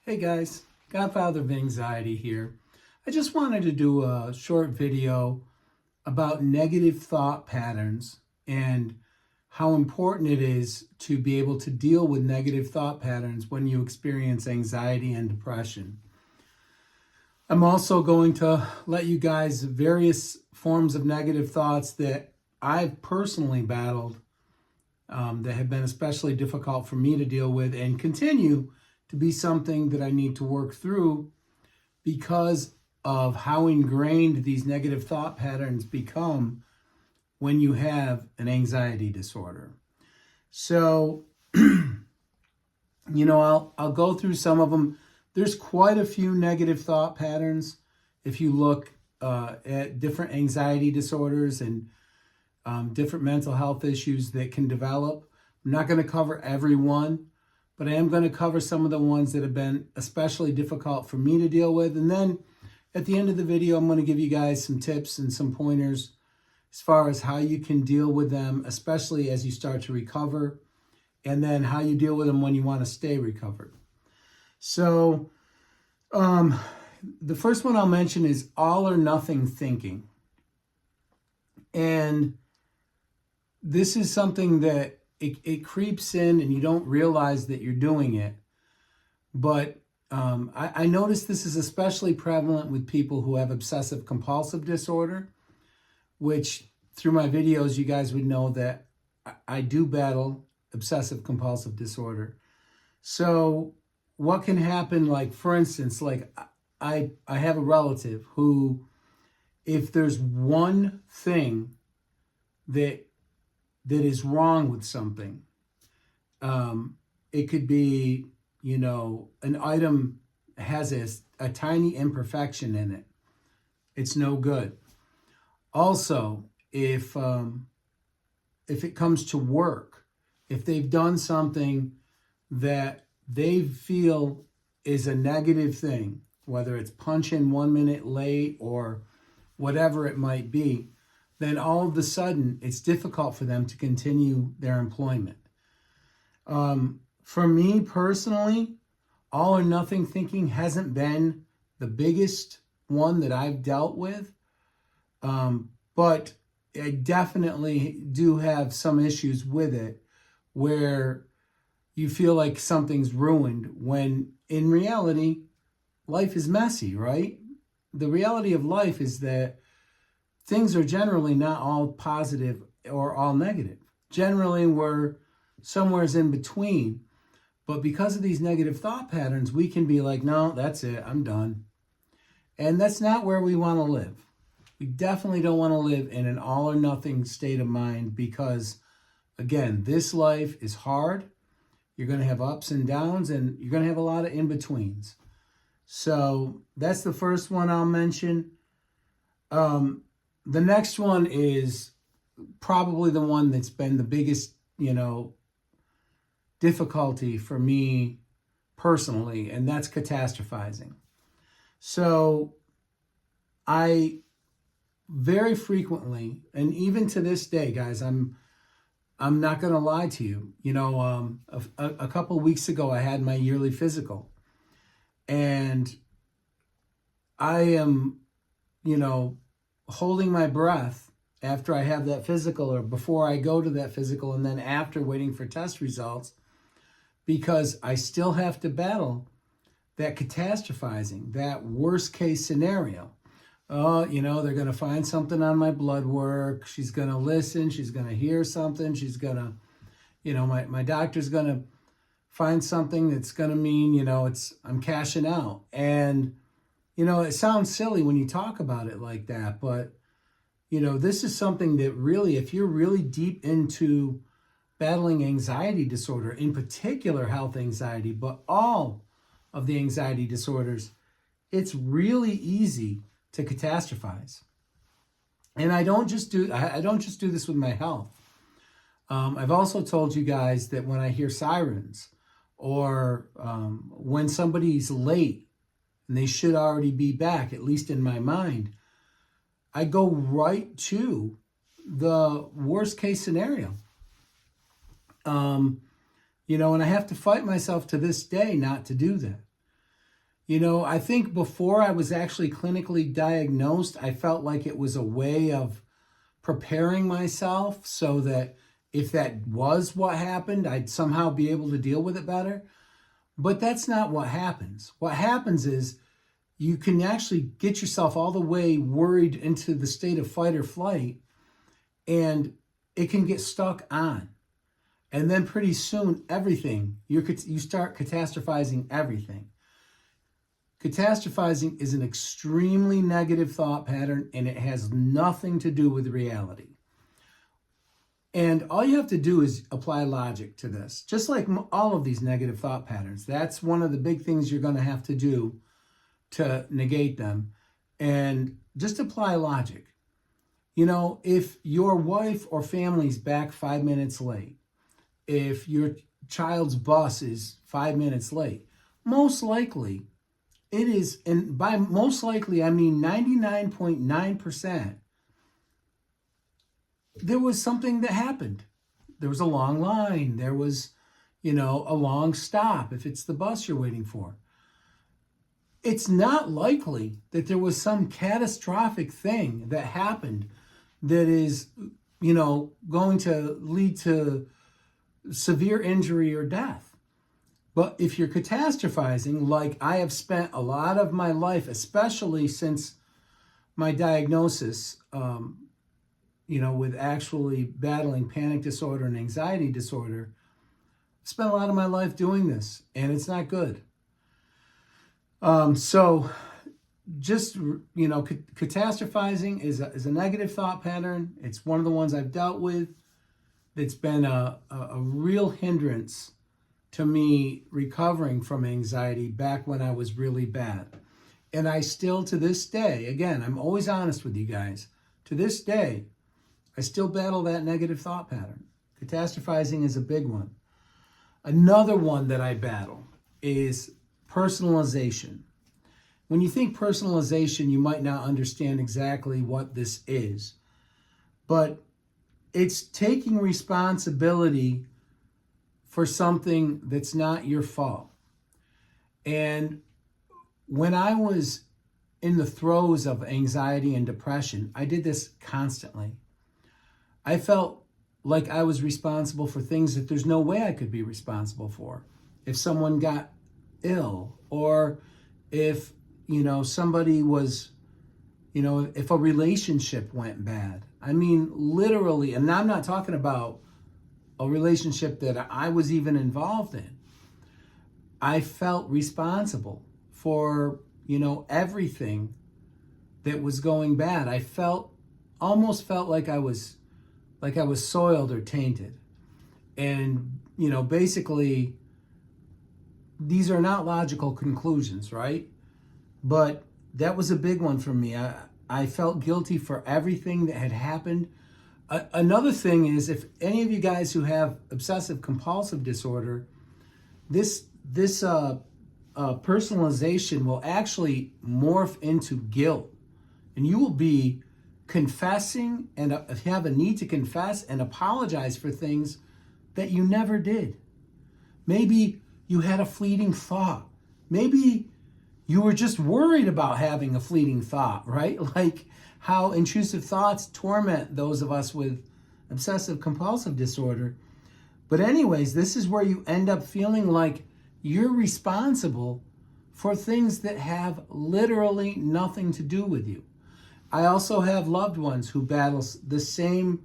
Hey guys, Godfather of Anxiety here. I just wanted to do a short video about negative thought patterns and how important it is to be able to deal with negative thought patterns when you experience anxiety and depression. I'm also going to let you guys various forms of negative thoughts that I've personally battled that have been especially difficult for me to deal with and continue to be something that I need to work through because of how ingrained these negative thought patterns become when you have an anxiety disorder. So, I'll go through some of them. There's quite a few negative thought patterns if you look at different anxiety disorders and different mental health issues that can develop. I'm not going to cover every one, but I am going to cover some of the ones that have been especially difficult for me to deal with. And then at the end of the video, I'm going to give you guys some tips and some pointers as far as how you can deal with them, especially as you start to recover, and then how you deal with them when you want to stay recovered. So the first one I'll mention is all or nothing thinking. And this is something that it creeps in and you don't realize that you're doing it. But I noticed this is especially prevalent with people who have obsessive compulsive disorder, which through my videos, you guys would know that I do battle obsessive compulsive disorder. So what can happen, like for instance, like I have a relative who, if there's one thing that is wrong with something. It could be, an item has a tiny imperfection in it. It's no good. Also, if it comes to work, if they've done something that they feel is a negative thing, whether it's punch in 1 minute late or whatever it might be, then all of a sudden it's difficult for them to continue their employment. For me personally, all or nothing thinking hasn't been the biggest one that I've dealt with, but I definitely do have some issues with it where you feel like something's ruined when in reality, life is messy, right? The reality of life is that things are generally not all positive or all negative. Generally, we're somewhere in between. But because of these negative thought patterns, we can be like, no, that's it, I'm done. And that's not where we want to live. We definitely don't want to live in an all or nothing state of mind because, again, this life is hard. You're going to have ups and downs, and you're going to have a lot of in-betweens. So that's the first one I'll mention. The next one is probably the one that's been the biggest, difficulty for me personally, and that's catastrophizing. So I very frequently, and even to this day, guys, I'm not going to lie to you. A couple of weeks ago, I had my yearly physical, and I am, holding my breath after I have that physical or before I go to that physical and then after waiting for test results because I still have to battle that catastrophizing, that worst case scenario. Oh, they're going to find something on my blood work. She's going to listen. She's going to hear something. She's going to, my doctor's going to find something that's going to mean, I'm cashing out. And it sounds silly when you talk about it like that, but, this is something that really, if you're really deep into battling anxiety disorder, in particular health anxiety, but all of the anxiety disorders, it's really easy to catastrophize. And I don't just do this with my health. I've also told you guys that when I hear sirens or when somebody's late, and they should already be back, at least in my mind, I go right to the worst case scenario. And I have to fight myself to this day not to do that. You know, I think before I was actually clinically diagnosed, I felt like it was a way of preparing myself so that if that was what happened, I'd somehow be able to deal with it better. But that's not what happens. What happens is you can actually get yourself all the way worried into the state of fight or flight, and it can get stuck on. And then pretty soon, everything, you start catastrophizing everything. Catastrophizing is an extremely negative thought pattern, and it has nothing to do with reality. And all you have to do is apply logic to this, just like all of these negative thought patterns. That's one of the big things you're going to have to do to negate them. And just apply logic. You know, if your wife or family's back 5 minutes late, if your child's bus is 5 minutes late, most likely it is, and by most likely I mean 99.9%, there was something that happened. There was a long line. There was, a long stop if it's the bus you're waiting for. It's not likely that there was some catastrophic thing that happened that is, going to lead to severe injury or death. But if you're catastrophizing, like I have spent a lot of my life, especially since my diagnosis, with actually battling panic disorder and anxiety disorder, spent a lot of my life doing this, and it's not good. So just, catastrophizing is a negative thought pattern. It's one of the ones I've dealt with. It's been a real hindrance to me recovering from anxiety back when I was really bad. And I still, to this day, again, I'm always honest with you guys, to this day, I still battle that negative thought pattern. Catastrophizing is a big one. Another one that I battle is personalization. When you think personalization, you might not understand exactly what this is, but it's taking responsibility for something that's not your fault. And when I was in the throes of anxiety and depression, I did this constantly. I felt like I was responsible for things that there's no way I could be responsible for. If someone got ill, or if, somebody was, if a relationship went bad. I mean, literally, and I'm not talking about a relationship that I was even involved in. I felt responsible for, everything that was going bad. I almost felt like I was soiled or tainted. And, basically, these are not logical conclusions, right? But that was a big one for me. I felt guilty for everything that had happened. Another thing is, if any of you guys who have obsessive compulsive disorder, this personalization will actually morph into guilt, and you will be confessing and have a need to confess and apologize for things that you never did. Maybe you had a fleeting thought. Maybe you were just worried about having a fleeting thought, right? Like how intrusive thoughts torment those of us with obsessive compulsive disorder. But anyways, this is where you end up feeling like you're responsible for things that have literally nothing to do with you. I also have loved ones who battle the same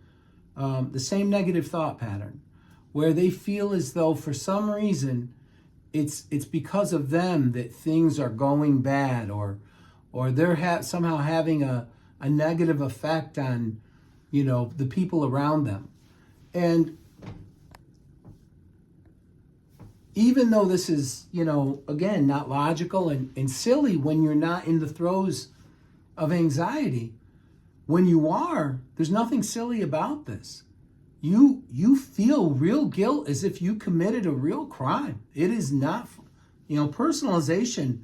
negative thought pattern, where they feel as though for some reason it's because of them that things are going bad, or they're somehow having a negative effect on, the people around them. And even though this is, again, not logical and silly when you're not in the throes of anxiety, when you are, there's nothing silly about this. You feel real guilt as if you committed a real crime. It is not, personalization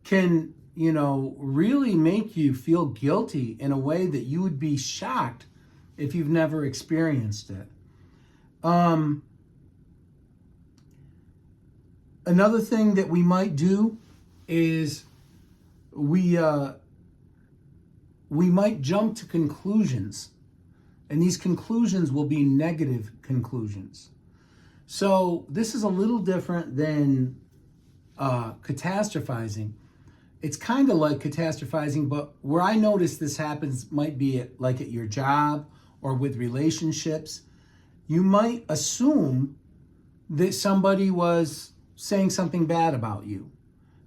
can, really make you feel guilty in a way that you would be shocked if you've never experienced it. Another thing that we might do is we might jump to conclusions, and these conclusions will be negative conclusions. So this is a little different than catastrophizing. It's kind of like catastrophizing, but where I notice this happens might be like at your job or with relationships. You might assume that somebody was saying something bad about you.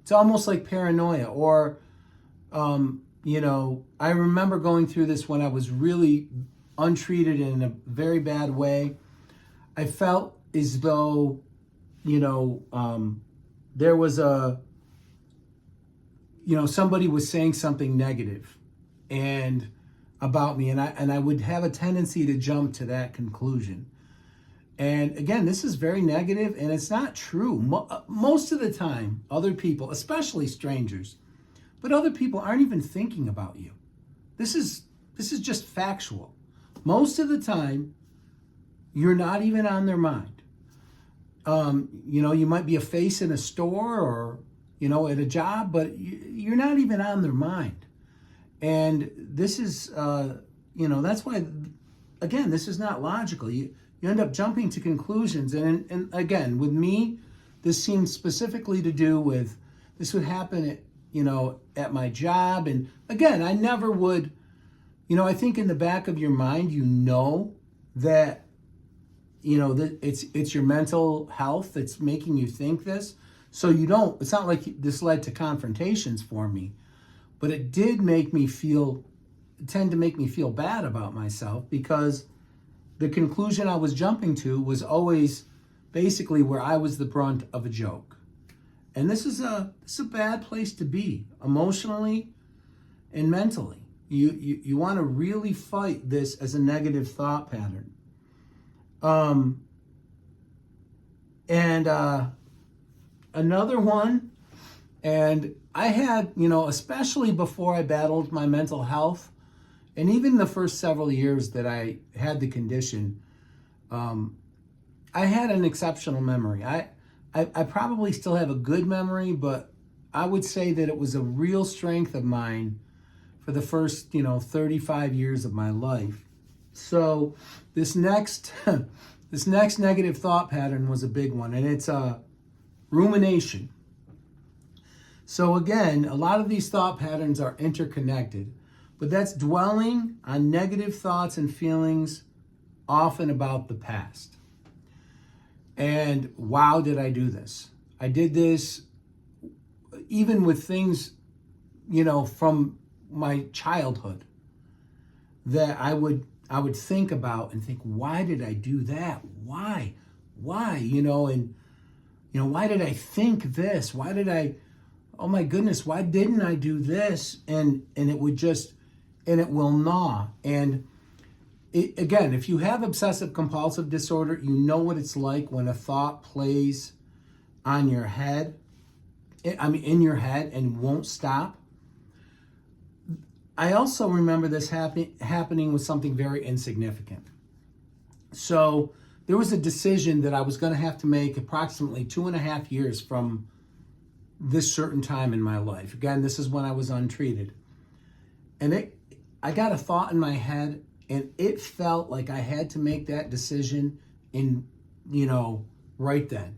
It's almost like paranoia. Or, I remember going through this when I was really untreated in a very bad way. I felt as though, there was somebody was saying something negative and about me, and I would have a tendency to jump to that conclusion. And again, this is very negative, and it's not true. Most of the time, other people, especially strangers, but other people aren't even thinking about you. This is just factual. Most of the time, you're not even on their mind. You might be a face in a store or, at a job, but you're not even on their mind. And this is, that's why, again, this is not logical. You end up jumping to conclusions. And again, with me, this seems specifically to do with, this would happen at my job. And again, I never would, I think in the back of your mind, that, that it's your mental health that's making you think this. So it's not like this led to confrontations for me, but it did tend to make me feel bad about myself, because the conclusion I was jumping to was always basically where I was the brunt of a joke. And this is a bad place to be emotionally and mentally. You want to really fight this as a negative thought pattern. Another one, and I had, especially before I battled my mental health, and even the first several years that I had the condition, I had an exceptional memory. I probably still have a good memory, but I would say that it was a real strength of mine for the first, 35 years of my life. So this next negative thought pattern was a big one, and it's rumination. So again, a lot of these thought patterns are interconnected, but that's dwelling on negative thoughts and feelings, often about the past. And wow, did I do this? I did this even with things, from my childhood that I would think about and think, why did I do that? Why? And why did I think this? Why did I, oh my goodness, why didn't I do this? And it will gnaw. And again, if you have obsessive compulsive disorder, you know what it's like when a thought plays on your head, in your head, and won't stop. I also remember this happening with something very insignificant. So there was a decision that I was going to have to make approximately 2.5 years from this certain time in my life. Again, this is when I was untreated. And I got a thought in my head, and it felt like I had to make that decision right then.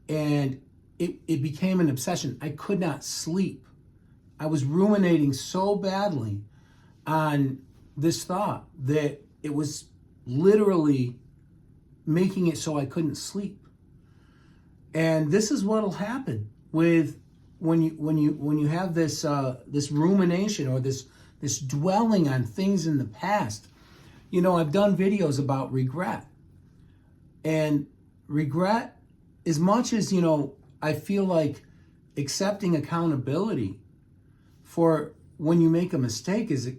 And it became an obsession. I could not sleep. I was ruminating so badly on this thought that it was literally making it so I couldn't sleep. And this is what'll happen with when you have this this rumination, or this dwelling on things in the past. I've done videos about regret. And regret, as much as, I feel like accepting accountability for when you make a mistake is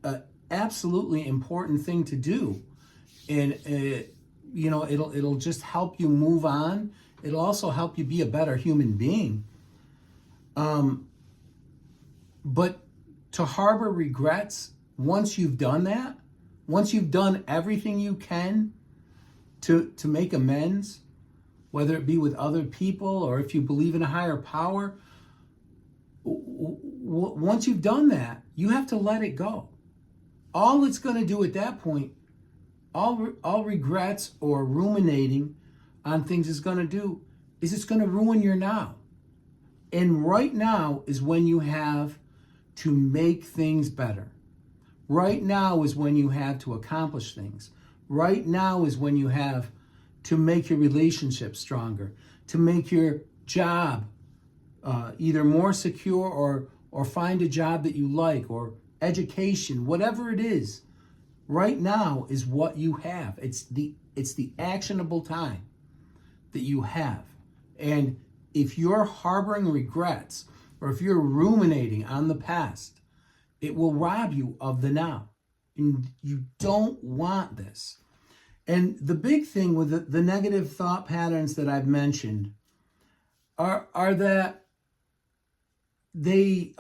a absolutely important thing to do. And, it'll just help you move on. It'll also help you be a better human being. But to harbor regrets, once you've done that, once you've done everything you can to make amends, whether it be with other people or if you believe in a higher power, once you've done that, you have to let it go. All it's going to do at that point, all regrets or ruminating on things is going to do is it's going to ruin your now. And right now is when you have to make things better. Right now is when you have to accomplish things. Right now is when you have to make your relationship stronger, to make your job either more secure or find a job that you like, or education, whatever it is. Right now is what you have. It's the actionable time that you have. And if you're harboring regrets, or if you're ruminating on the past, it will rob you of the now. And you don't want this. And the big thing with the negative thought patterns that I've mentioned are that they're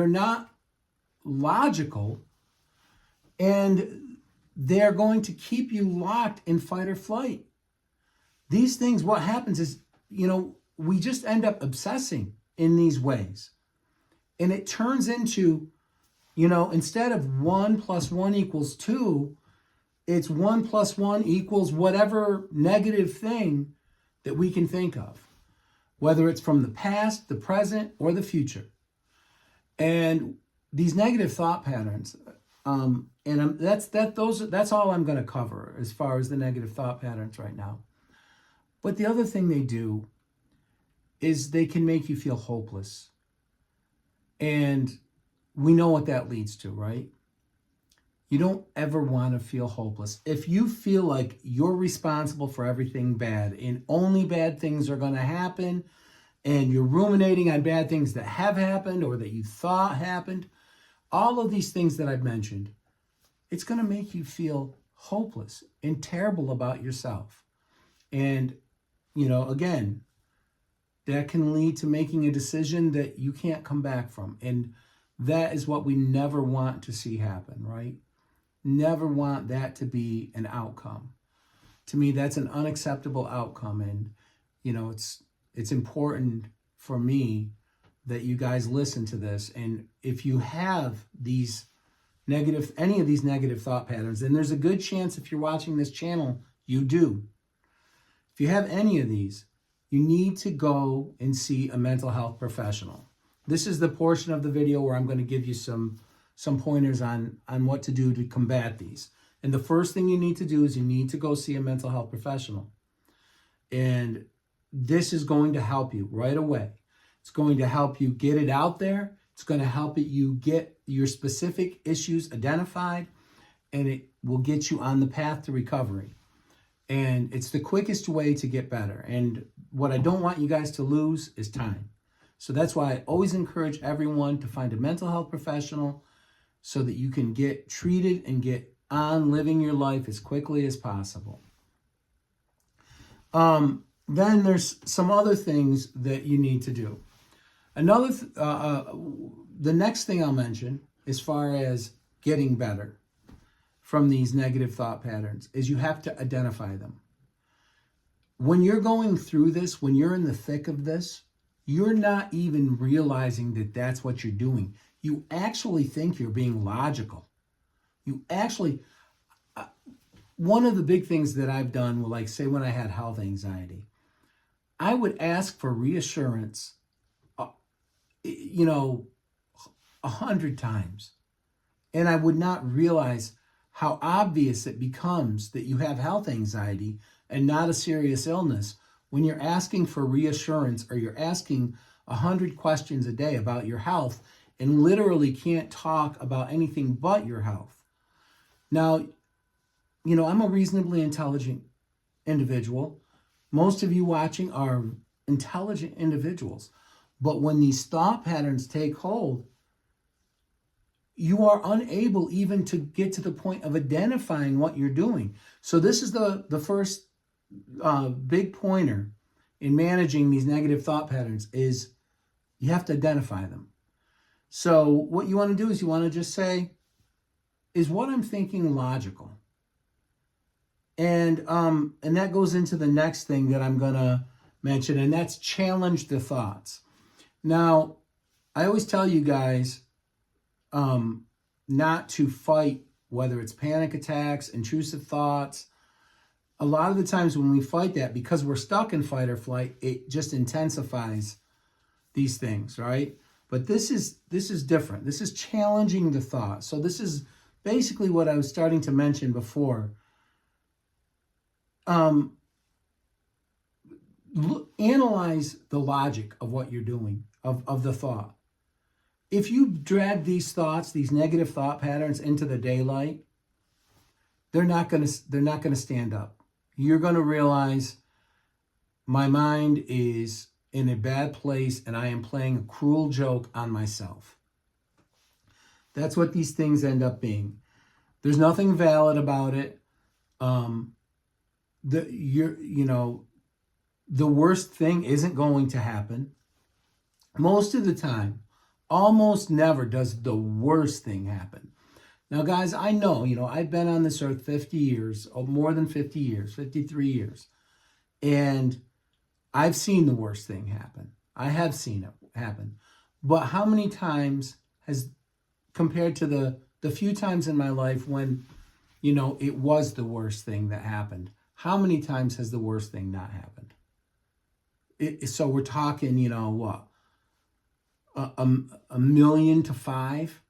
not logical, and they're going to keep you locked in fight or flight. These things, what happens is, we just end up obsessing in these ways. And it turns into, instead of 1 + 1 = 2, it's 1 + 1 = whatever negative thing that we can think of, whether it's from the past, the present, or the future. And these negative thought patterns, that's all I'm going to cover as far as the negative thought patterns right now. But the other thing they do is they can make you feel hopeless. And we know what that leads to, right? You don't ever want to feel hopeless. If you feel like you're responsible for everything bad and only bad things are going to happen, and you're ruminating on bad things that have happened or that you thought happened, all of these things that I've mentioned, it's going to make you feel hopeless and terrible about yourself. And, again, that can lead to making a decision that you can't come back from. And that is what we never want to see happen, right? Never want that to be an outcome. To me, that's an unacceptable outcome. And, it's important for me that you guys listen to this. And if you have any of these negative thought patterns, and there's a good chance if you're watching this channel, you do. If you have any of these, you need to go and see a mental health professional. This is the portion of the video where I'm going to give you some pointers on what to do to combat these. And the first thing you need to do is you need to go see a mental health professional. And this is going to help you right away. It's going to help you get it out there. It's going to help you get your specific issues identified, and it will get you on the path to recovery. And it's the quickest way to get better. And what I don't want you guys to lose is time. So that's why I always encourage everyone to find a mental health professional so that you can get treated and get on living your life as quickly as possible. Then there's some other things that you need to do. The next thing I'll mention as far as getting better from these negative thought patterns is you have to identify them. When you're going through this, when you're in the thick of this, you're not even realizing that that's what you're doing. You actually think you're being logical. One of the big things that I've done, like say when I had health anxiety, I would ask for reassurance, 100 times. And I would not realize how obvious it becomes that you have health anxiety and not a serious illness when you're asking for reassurance, or you're asking 100 questions a day about your health and literally can't talk about anything but your health. Now, I'm a reasonably intelligent individual. Most of you watching are intelligent individuals. But when these thought patterns take hold, you are unable even to get to the point of identifying what you're doing. So this is the first big pointer in managing these negative thought patterns is you have to identify them. So what you want to do is you want to just say, is what I'm thinking logical? And that goes into the next thing that I'm going to mention, and that's challenge the thoughts. Now, I always tell you guys not to fight, whether it's panic attacks, intrusive thoughts. A lot of the times when we fight that, because we're stuck in fight or flight, it just intensifies these things, right? But this is different. This is challenging the thought. So this is basically what I was starting to mention before. Analyze the logic of what you're doing, of the thought. If you drag these thoughts, these negative thought patterns into the daylight, they're not going to stand up. You're going to realize my mind is in a bad place and I am playing a cruel joke on myself. That's what these things end up being. There's nothing valid about it. The worst thing isn't going to happen. Most of the time, almost never does the worst thing happen. Now, guys, I know, I've been on this earth 50 years, or more than 50 years, 53 years. And I've seen the worst thing happen. I have seen it happen. But how many times has, compared to the few times in my life when, it was the worst thing that happened, how many times has the worst thing not happened? So we're talking, what? A million to 5?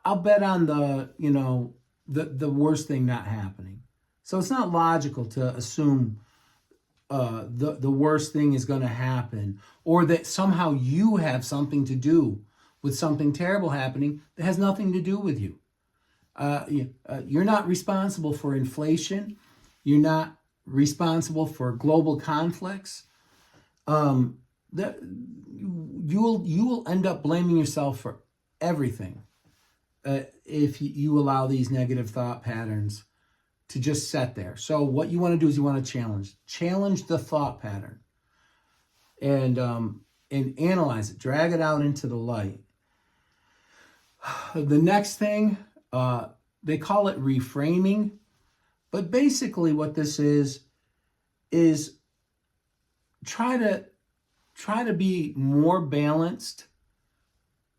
I'll bet on the worst thing not happening. So it's not logical to assume the worst thing is going to happen, or that somehow you have something to do with something terrible happening that has nothing to do with you. You're not responsible for inflation. You're not responsible for global conflicts. You will end up blaming yourself for everything if you allow these negative thought patterns to just sit there. So what you want to do is you want to challenge the thought pattern, and analyze it, drag it out into the light. The next thing, they call it reframing, but basically what this is try to be more balanced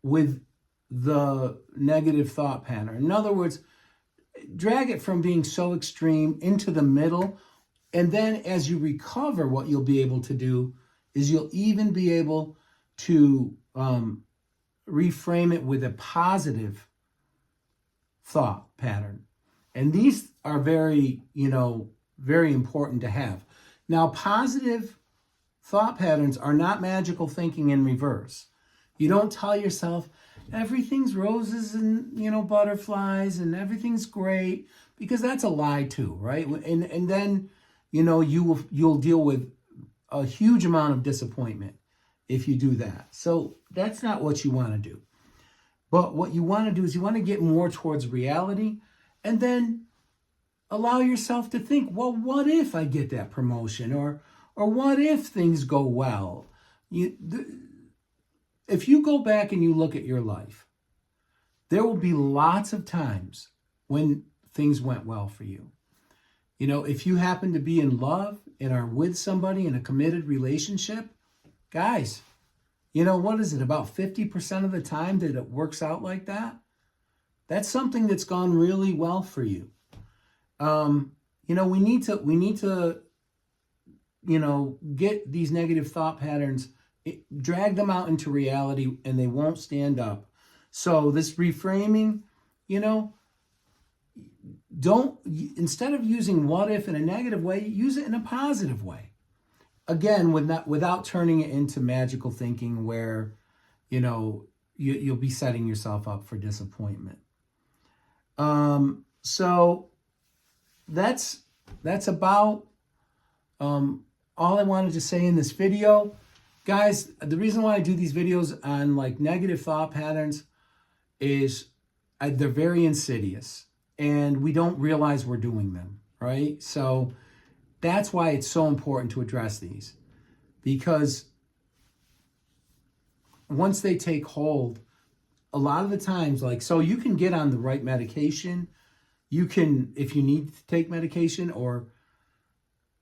with the negative thought pattern. In other words, drag it from being so extreme into the middle, and then as you recover, what you'll be able to do is you'll even be able to reframe it with a positive thought pattern. And these are very important to have. Now, positive thought patterns are not magical thinking in reverse. You don't tell yourself everything's roses and butterflies and everything's great, because that's a lie too, right? And then you'll deal with a huge amount of disappointment if you do that. So that's not what you want to do. But what you want to do is you want to get more towards reality, and then allow yourself to think, well, what if I get that promotion, or what if things go well? If you go back and you look at your life, there will be lots of times when things went well for you. If you happen to be in love and are with somebody in a committed relationship, guys, what is it, about 50% of the time that it works out like that? That's something that's gone really well for you. We need to get these negative thought patterns, drag them out into reality, and they won't stand up. So this reframing, instead of using what if in a negative way, use it in a positive way. Again, without turning it into magical thinking where, you'll be setting yourself up for disappointment. So that's about all I wanted to say in this video. Guys, the reason why I do these videos on negative thought patterns is they're very insidious and we don't realize we're doing them, right? So that's why it's so important to address these, because once they take hold, a lot of the times, so you can get on the right medication, you can, if you need to take medication, or,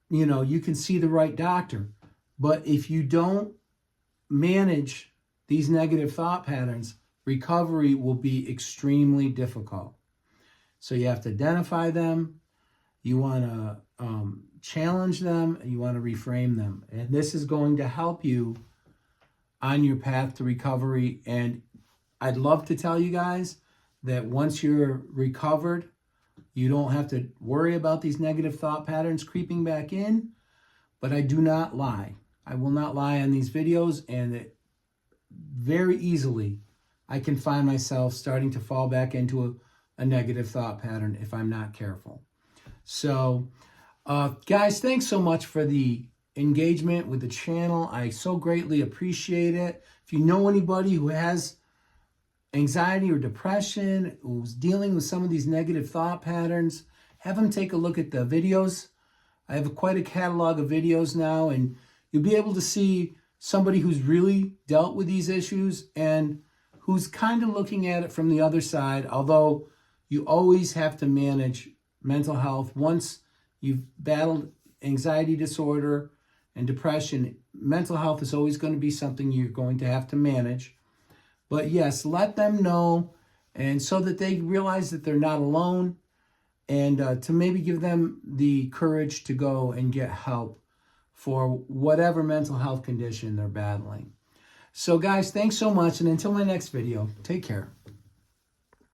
you know, you can see the right doctor. But if you don't manage these negative thought patterns, recovery will be extremely difficult. So you have to identify them. You want to challenge them. You want to reframe them. And this is going to help you on your path to recovery. And I'd love to tell you guys that once you're recovered, you don't have to worry about these negative thought patterns creeping back in. But I do not lie. I will not lie on these videos, and it very easily I can find myself starting to fall back into a negative thought pattern if I'm not careful. So, guys, thanks so much for the engagement with the channel. I so greatly appreciate it. If you know anybody who has anxiety or depression, who's dealing with some of these negative thought patterns, have them take a look at the videos. I have quite a catalog of videos now, and you'll be able to see somebody who's really dealt with these issues and who's kind of looking at it from the other side, although you always have to manage mental health. Once you've battled anxiety disorder and depression, mental health is always going to be something you're going to have to manage. But yes, let them know, and so that they realize that they're not alone, and to maybe give them the courage to go and get help for whatever mental health condition they're battling. So guys, thanks so much, and until my next video, take care.